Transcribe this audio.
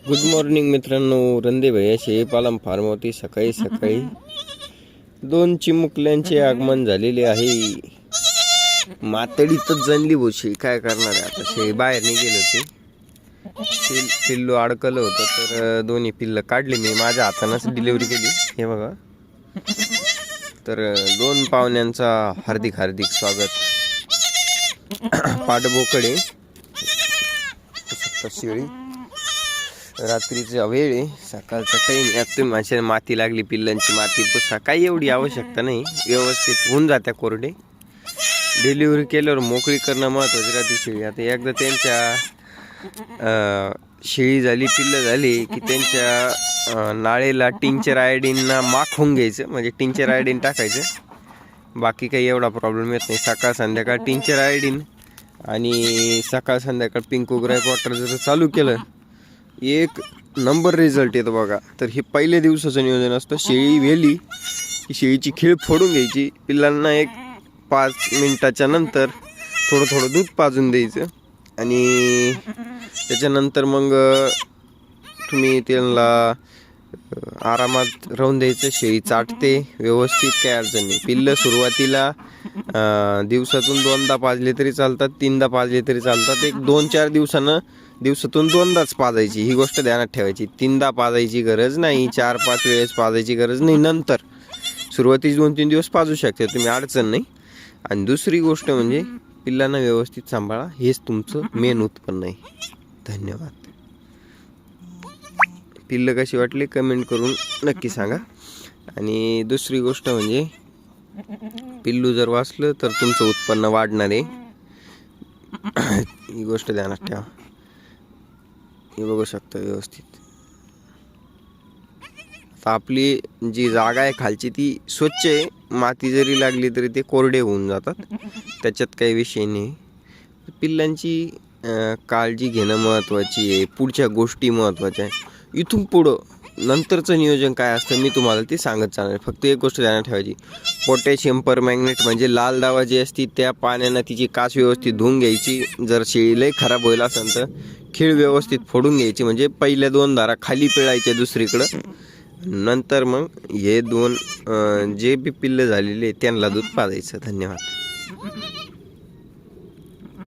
Good morning मित्रांनो, रंदे भैया शेळीपालन फार्मवरती सकाळी सकाळी दोन चिमुकल्यांचे आगमन झालेले आहे. मातडीतच जनली शेळी, काय करणार आहे आता. शेळी बाहेर नाही गेली होती, पिल्लू अडकलं होतं तर दोन्ही पिल्लं काढली. मी माझ्या हातानंच डिलिव्हरी केली. हे बघा, तर दोन पाहुण्यांचा हार्दिक हार्दिक स्वागत. पाठबोकडे शेळी, रात्रीचा वेळ आहे, सकाळचा टाईम. यात तुम्ही माझ्या माती लागली, पिल्लांची माती पुसा, काही एवढी आवश्यकता नाही, व्यवस्थित होऊन जात्या कोरडे. डिलिव्हरी केल्यावर मोकळी करणं महत्त्वाचं राहते शेळी. आता एकदा त्यांच्या शेळी झाली, पिल्लं झाली की त्यांच्या नाळेला टिंचर आयोडीनना माख होऊन घ्यायचं, म्हणजे टिंचर आयोडीन टाकायचं. बाकी काही एवढा प्रॉब्लेम येत नाही. सकाळ संध्याकाळ टिंचर आयोडीन आणि सकाळ संध्याकाळ पिंकू ग्राईप वॉटर जर चालू केलं, एक नंबर रिझल्ट येतो बघा. तर हे पहिल्या दिवसाचं नियोजन असतं. शेळी वेली की शेळीची खीळ फोडून घ्यायची, पिल्लांना एक 5 मिनिटाच्या नंतर थोडं थोडं दूध पाजून द्यायचं आणि त्याच्यानंतर मग तुम्ही त्यांना आरामात राहून द्यायचं. शेळी चाटते व्यवस्थित, काही अडचण नाही. पिल्लं सुरुवातीला दिवसातून 2दा पाजले तरी चालतात, 3दा पाजले तरी चालतात. एक 2-4 दिवसानं दिवसातून 2दाच पाजायची, ही गोष्ट ध्यानात ठेवायची. 3दा पाजायची गरज नाही, 4-5 वेळेस पाजायची गरज नाही. नंतर सुरुवातीचे 2-3 दिवस पाजू शकते तुम्ही, अडचण नाही. आणि दुसरी गोष्ट म्हणजे पिल्लांना व्यवस्थित सांभाळा, हेच तुमचं मेन उत्पन्न आहे. धन्यवाद. पिल्लं कशी वाटली कमेंट करून नक्की सांगा. आणि दुसरी गोष्ट म्हणजे पिल्लू जर वाचलं तर तुमचं उत्पन्न वाढणार आहे, ही गोष्ट ध्यानात ठेवा. हे बघू शकता व्यवस्थित. आता आपली जी जागा आहे खालची ती स्वच्छ आहे, माती जरी लागली तरी ते कोरडे होऊन जातात, त्याच्यात काही विषय नाही. पिल्लांची काळजी घेणं महत्त्वाची आहे, पुढच्या गोष्टी महत्त्वाच्या आहे. इथून पुढं नंतरचं नियोजन काय असतं मी तुम्हाला ते सांगत चालणार. फक्त एक गोष्ट ध्यानात ठेवायची, पोटॅशियम परमॅंगनेट म्हणजे लाल दावा जी असती त्या पाण्यानं तिची कास व्यवस्थित धुवून घ्यायची. जर शेळीलाही खराब होईल असेल तर खीळ व्यवस्थित फोडून घ्यायची, म्हणजे पहिल्या 2 धारा खाली पिळायच्या दुसरीकडं. नंतर मग हे 2 जे बी पिल्लं झालेले त्यांना दूध पाजायचं. धन्यवाद.